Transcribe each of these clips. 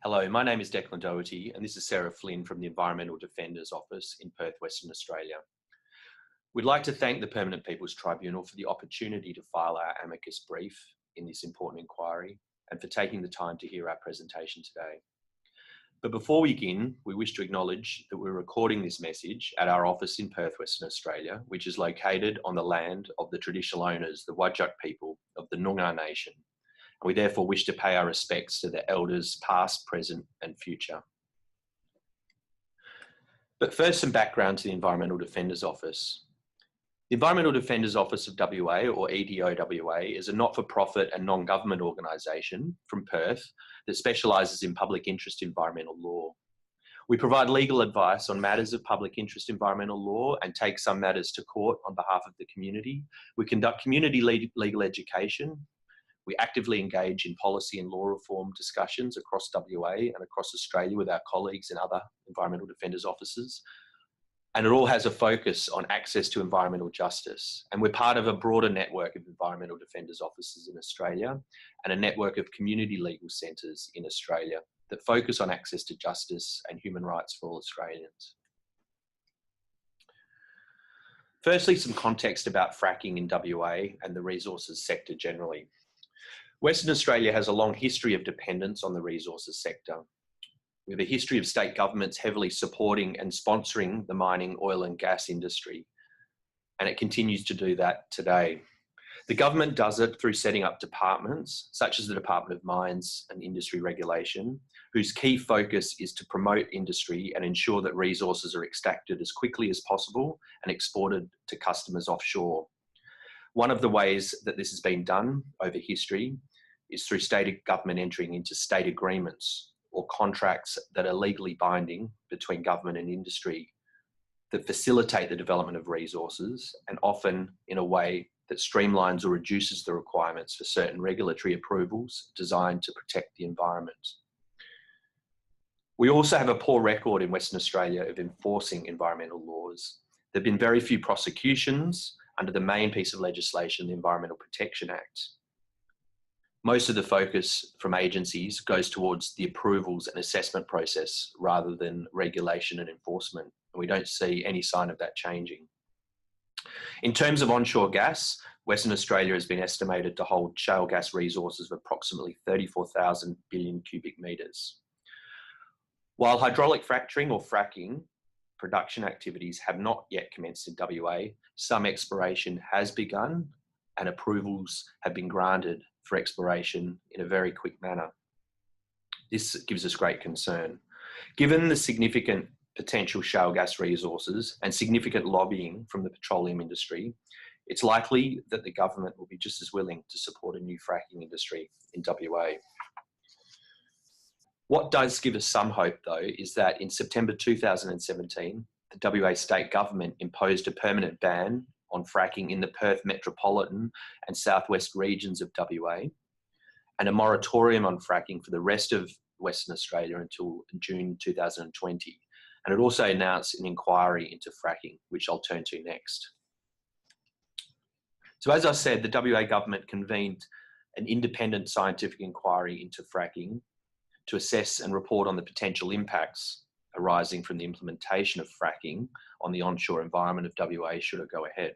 Hello, my name is Declan Doherty and this is Sarah Flynn from the Environmental Defenders Office in Perth, Western Australia. We'd like to thank the Permanent Peoples Tribunal for the opportunity to file our amicus brief in this important inquiry and for taking the time to hear our presentation today. But before we begin, we wish to acknowledge that we're recording this message at our office in Perth, Western Australia, which is located on the land of the traditional owners, the Whadjuk people of the Noongar Nation. We therefore wish to pay our respects to the elders past, present and future. But first, some background to the Environmental Defenders Office. The Environmental Defenders Office of WA, or EDOWA, is a not-for-profit and non-government organisation from Perth that specialises in public interest environmental law. We provide legal advice on matters of public interest environmental law and take some matters to court on behalf of the community. We conduct community legal education. We actively engage in policy and law reform discussions across WA and across Australia with our colleagues in other environmental defenders offices. And it all has a focus on access to environmental justice. And we're part of a broader network of environmental defenders offices in Australia and a network of community legal centres in Australia that focus on access to justice and human rights for all Australians. Firstly, some context about fracking in WA and the resources sector generally. Western Australia has a long history of dependence on the resources sector. We have a history of state governments heavily supporting and sponsoring the mining, oil and gas industry, and it continues to do that today. The government does it through setting up departments, such as the Department of Mines and Industry Regulation, whose key focus is to promote industry and ensure that resources are extracted as quickly as possible and exported to customers offshore. One of the ways that this has been done over history is through state government entering into state agreements or contracts that are legally binding between government and industry that facilitate the development of resources, and often in a way that streamlines or reduces the requirements for certain regulatory approvals designed to protect the environment. We also have a poor record in Western Australia of enforcing environmental laws. There have been very few prosecutions under the main piece of legislation, the Environmental Protection Act. Most of the focus from agencies goes towards the approvals and assessment process rather than regulation and enforcement. And we don't see any sign of that changing. In terms of onshore gas, Western Australia has been estimated to hold shale gas resources of approximately 34,000 billion cubic metres. While hydraulic fracturing or fracking production activities have not yet commenced in WA, some exploration has begun and approvals have been granted for exploration in a very quick manner. This gives us great concern. Given the significant potential shale gas resources and significant lobbying from the petroleum industry, it's likely that the government will be just as willing to support a new fracking industry in WA. What does give us some hope, though, is that in September 2017, the WA state government imposed a permanent ban on fracking in the Perth Metropolitan and southwest regions of WA, and a moratorium on fracking for the rest of Western Australia until June 2020. And it also announced an inquiry into fracking, which I'll turn to next. So as I said, the WA government convened an independent scientific inquiry into fracking to assess and report on the potential impacts arising from the implementation of fracking on the onshore environment of WA should it go ahead.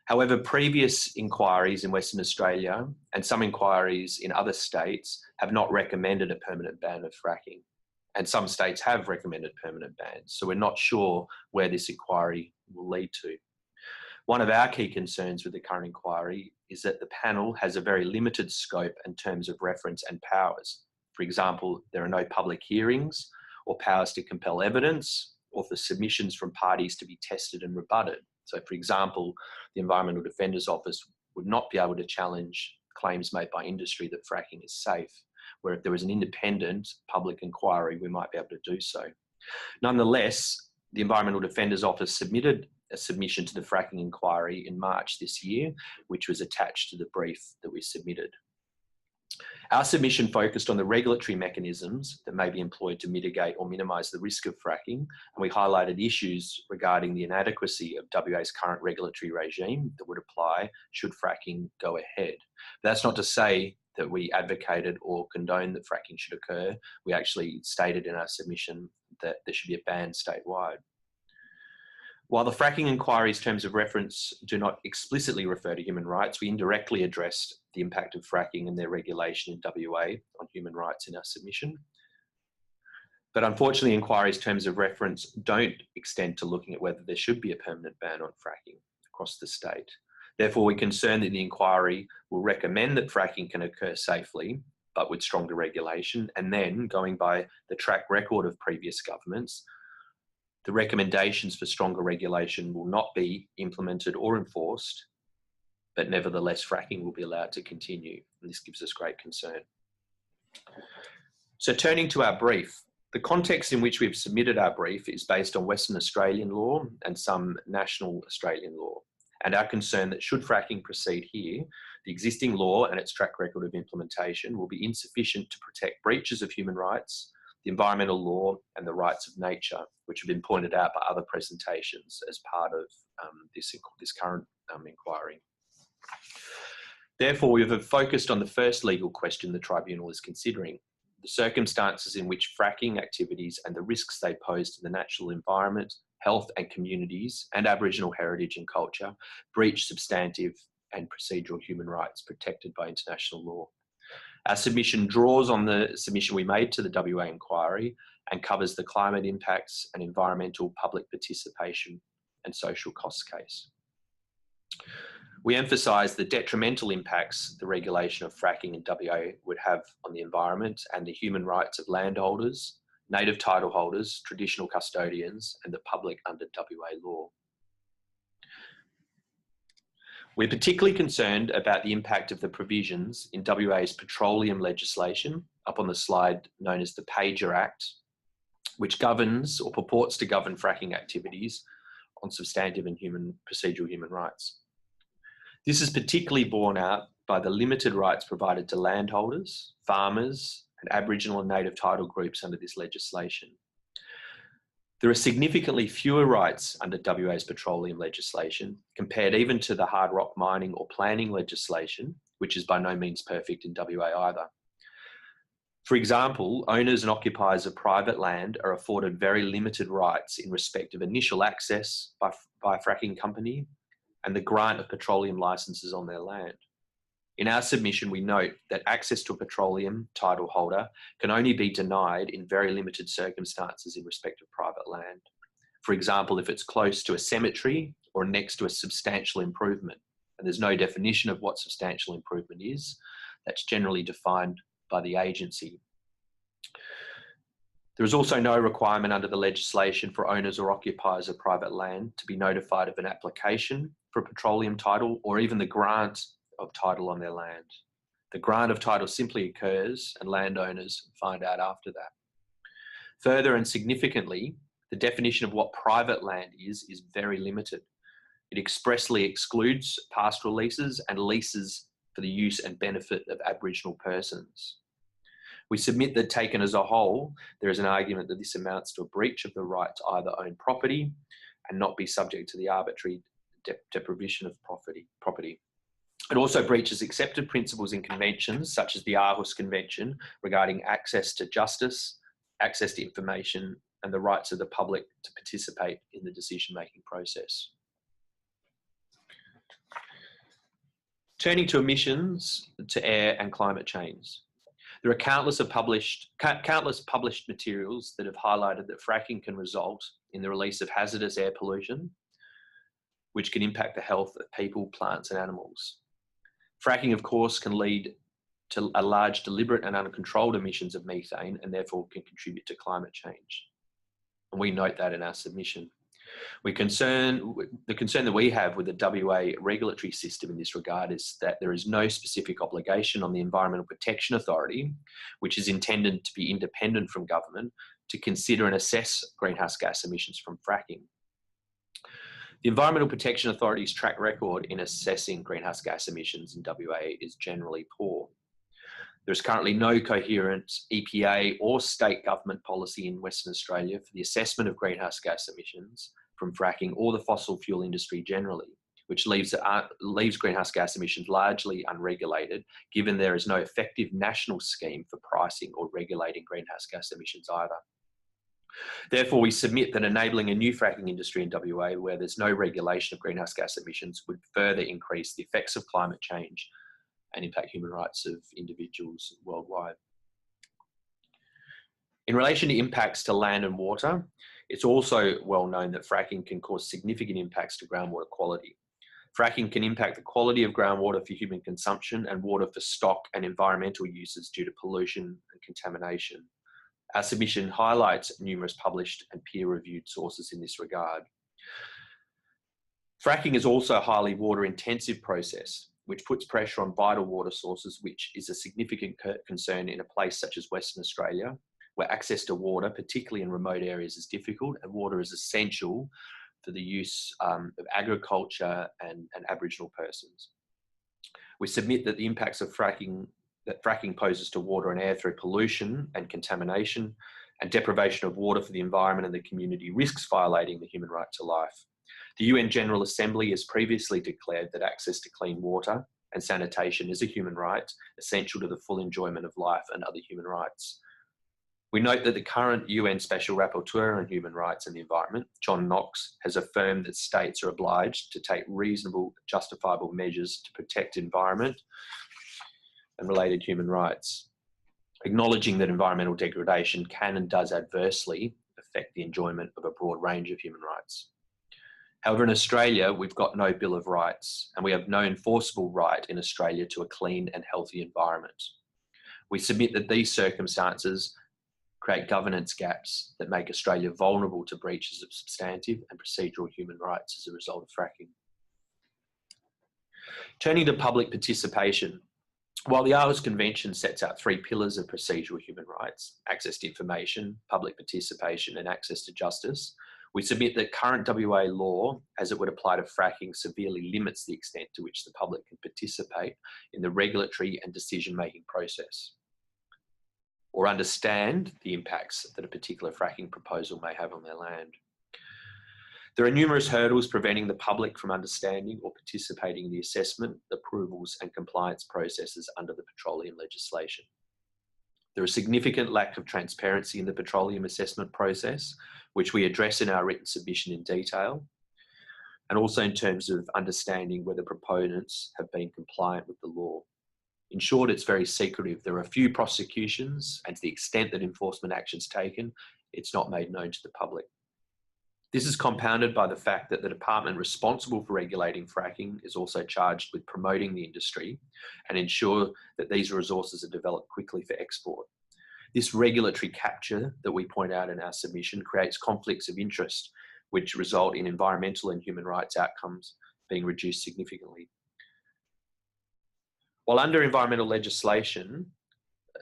However, previous inquiries in Western Australia and some inquiries in other states have not recommended a permanent ban of fracking, and some states have recommended permanent bans, so we're not sure where this inquiry will lead to. One of our key concerns with the current inquiry is that the panel has a very limited scope in terms of reference and powers. For example, there are no public hearings or powers to compel evidence or for submissions from parties to be tested and rebutted. So for example, the Environmental Defenders Office would not be able to challenge claims made by industry that fracking is safe, where if there was an independent public inquiry, we might be able to do so. Nonetheless, the Environmental Defenders Office submitted a submission to the Fracking Inquiry in March this year, which was attached to the brief that we submitted. Our submission focused on the regulatory mechanisms that may be employed to mitigate or minimise the risk of fracking, and we highlighted issues regarding the inadequacy of WA's current regulatory regime that would apply should fracking go ahead. That's not to say that we advocated or condoned that fracking should occur. We actually stated in our submission that there should be a ban statewide. While the Fracking Inquiry's terms of reference do not explicitly refer to human rights, we indirectly addressed the impact of fracking and their regulation in WA on human rights in our submission. But unfortunately, Inquiry's terms of reference don't extend to looking at whether there should be a permanent ban on fracking across the state. Therefore, we're concerned that the Inquiry will recommend that fracking can occur safely, but with stronger regulation, and then, going by the track record of previous governments, the recommendations for stronger regulation will not be implemented or enforced, but nevertheless fracking will be allowed to continue, and this gives us great concern. So turning to our brief, the context in which we've submitted our brief is based on Western Australian law and some national Australian law, and our concern that should fracking proceed here, the existing law and its track record of implementation will be insufficient to protect breaches of human rights, the environmental law and the rights of nature, which have been pointed out by other presentations as part of this current inquiry. Therefore, we have focused on the first legal question the tribunal is considering, the circumstances in which fracking activities and the risks they pose to the natural environment, health and communities and Aboriginal heritage and culture breach substantive and procedural human rights protected by international law. Our submission draws on the submission we made to the WA inquiry and covers the climate impacts and environmental public participation and social costs case. We emphasise the detrimental impacts the regulation of fracking in WA would have on the environment and the human rights of landholders, native title holders, traditional custodians and the public under WA law. We're particularly concerned about the impact of the provisions in WA's petroleum legislation, up on the slide known as the Pager Act, which governs or purports to govern fracking activities on substantive and procedural human rights. This is particularly borne out by the limited rights provided to landholders, farmers, and Aboriginal and native title groups under this legislation. There are significantly fewer rights under WA's petroleum legislation compared even to the hard rock mining or planning legislation, which is by no means perfect in WA either. For example, owners and occupiers of private land are afforded very limited rights in respect of initial access by a fracking company and the grant of petroleum licenses on their land. In our submission, we note that access to a petroleum title holder can only be denied in very limited circumstances in respect of private land. For example, if it's close to a cemetery or next to a substantial improvement, and there's no definition of what substantial improvement is, that's generally defined by the agency. There is also no requirement under the legislation for owners or occupiers of private land to be notified of an application for a petroleum title or even the grant of title on their land. The grant of title simply occurs and landowners find out after that. Further and significantly, the definition of what private land is very limited. It expressly excludes pastoral leases and leases for the use and benefit of Aboriginal persons. We submit that taken as a whole, there is an argument that this amounts to a breach of the right to either own property and not be subject to the arbitrary deprivation of property. It also breaches accepted principles in conventions such as the Aarhus Convention regarding access to justice, access to information, and the rights of the public to participate in the decision-making process. Turning to emissions to air and climate change. There are countless published materials that have highlighted that fracking can result in the release of hazardous air pollution, which can impact the health of people, plants, and animals. Fracking, of course, can lead to a large deliberate and uncontrolled emissions of methane and therefore can contribute to climate change. And we note that in our submission. The concern that we have with the WA regulatory system in this regard is that there is no specific obligation on the Environmental Protection Authority, which is intended to be independent from government, to consider and assess greenhouse gas emissions from fracking. The Environmental Protection Authority's track record in assessing greenhouse gas emissions in WA is generally poor. There is currently no coherent EPA or state government policy in Western Australia for the assessment of greenhouse gas emissions from fracking or the fossil fuel industry generally, which leaves greenhouse gas emissions largely unregulated, given there is no effective national scheme for pricing or regulating greenhouse gas emissions either. Therefore, we submit that enabling a new fracking industry in WA where there's no regulation of greenhouse gas emissions would further increase the effects of climate change and impact human rights of individuals worldwide. In relation to impacts to land and water, it's also well known that fracking can cause significant impacts to groundwater quality. Fracking can impact the quality of groundwater for human consumption and water for stock and environmental uses due to pollution and contamination. Our submission highlights numerous published and peer-reviewed sources in this regard. Fracking is also a highly water-intensive process, which puts pressure on vital water sources, which is a significant concern in a place such as Western Australia, where access to water, particularly in remote areas, is difficult, and water is essential for the use of agriculture and Aboriginal persons. We submit that the impacts of fracking poses to water and air through pollution and contamination and deprivation of water for the environment and the community risks violating the human right to life. The UN General Assembly has previously declared that access to clean water and sanitation is a human right, essential to the full enjoyment of life and other human rights. We note that the current UN Special Rapporteur on Human Rights and the Environment, John Knox, has affirmed that states are obliged to take reasonable, justifiable measures to protect environment and related human rights, acknowledging that environmental degradation can and does adversely affect the enjoyment of a broad range of human rights. However, in Australia, we've got no Bill of Rights, and we have no enforceable right in Australia to a clean and healthy environment. We submit that these circumstances create governance gaps that make Australia vulnerable to breaches of substantive and procedural human rights as a result of fracking. Turning to public participation, while the Aarhus Convention sets out 3 pillars of procedural human rights, access to information, public participation, and access to justice, we submit that current WA law, as it would apply to fracking, severely limits the extent to which the public can participate in the regulatory and decision-making process, or understand the impacts that a particular fracking proposal may have on their land. There are numerous hurdles preventing the public from understanding or participating in the assessment, approvals and compliance processes under the petroleum legislation. There is significant lack of transparency in the petroleum assessment process, which we address in our written submission in detail, and also in terms of understanding whether proponents have been compliant with the law. In short, it's very secretive. There are few prosecutions, and to the extent that enforcement action's taken, it's not made known to the public. This is compounded by the fact that the department responsible for regulating fracking is also charged with promoting the industry and ensure that these resources are developed quickly for export. This regulatory capture that we point out in our submission creates conflicts of interest, which result in environmental and human rights outcomes being reduced significantly. While under environmental legislation,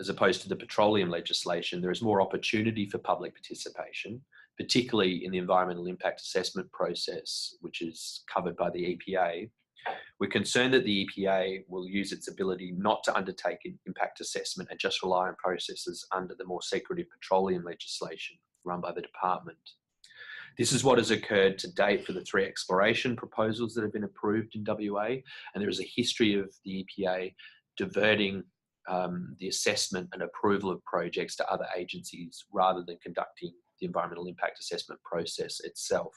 as opposed to the petroleum legislation, there is more opportunity for public participation, particularly in the environmental impact assessment process, which is covered by the EPA. We're concerned that the EPA will use its ability not to undertake an impact assessment and just rely on processes under the more secretive petroleum legislation run by the department. This is what has occurred to date for the 3 exploration proposals that have been approved in WA, and there is a history of the EPA diverting the assessment and approval of projects to other agencies rather than conducting the environmental impact assessment process itself.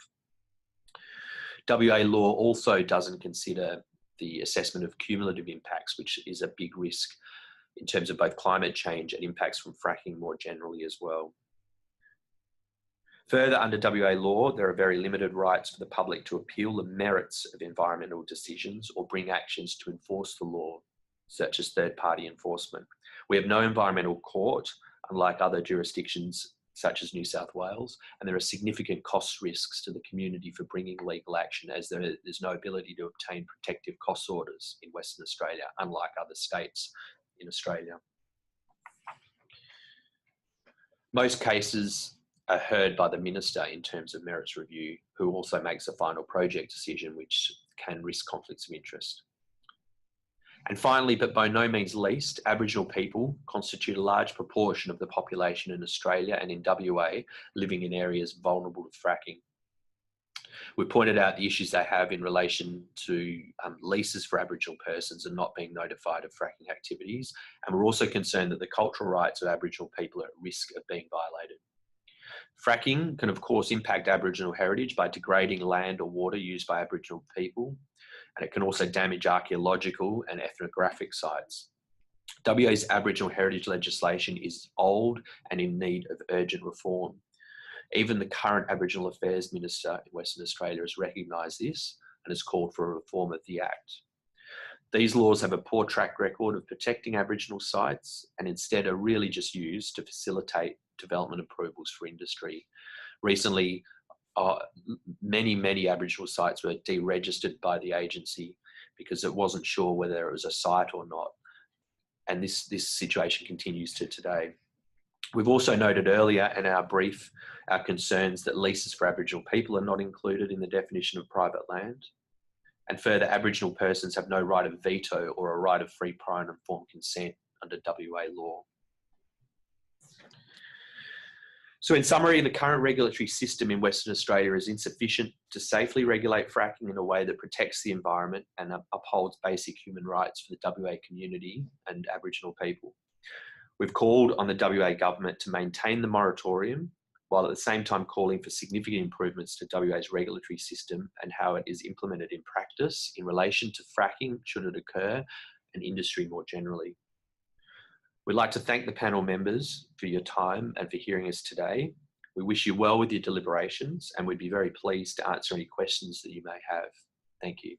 WA law also doesn't consider the assessment of cumulative impacts, which is a big risk in terms of both climate change and impacts from fracking more generally as well. Further, under WA law, there are very limited rights for the public to appeal the merits of environmental decisions or bring actions to enforce the law, such as third-party enforcement. We have no environmental court, unlike other jurisdictions such as New South Wales, and there are significant cost risks to the community for bringing legal action, as there's no ability to obtain protective cost orders in Western Australia, unlike other states in Australia. Most cases are heard by the Minister in terms of merits review, who also makes a final project decision, which can risk conflicts of interest. And finally, but by no means least, Aboriginal people constitute a large proportion of the population in Australia and in WA living in areas vulnerable to fracking. We pointed out the issues they have in relation to leases for Aboriginal persons and not being notified of fracking activities. And we're also concerned that the cultural rights of Aboriginal people are at risk of being violated. Fracking can, of course, impact Aboriginal heritage by degrading land or water used by Aboriginal people, and it can also damage archaeological and ethnographic sites. WA's Aboriginal heritage legislation is old and in need of urgent reform. Even the current Aboriginal Affairs Minister in Western Australia has recognised this and has called for a reform of the Act. These laws have a poor track record of protecting Aboriginal sites and instead are really just used to facilitate development approvals for industry. Recently, many Aboriginal sites were deregistered by the agency because it wasn't sure whether it was a site or not. And this situation continues to today. We've also noted earlier in our brief our concerns that leases for Aboriginal people are not included in the definition of private land. And further, Aboriginal persons have no right of veto or a right of free, prior and informed consent under WA law. So in summary, the current regulatory system in Western Australia is insufficient to safely regulate fracking in a way that protects the environment and upholds basic human rights for the WA community and Aboriginal people. We've called on the WA government to maintain the moratorium, while at the same time calling for significant improvements to WA's regulatory system and how it is implemented in practice in relation to fracking, should it occur, and industry more generally. We'd like to thank the panel members for your time and for hearing us today. We wish you well with your deliberations, and we'd be very pleased to answer any questions that you may have. Thank you.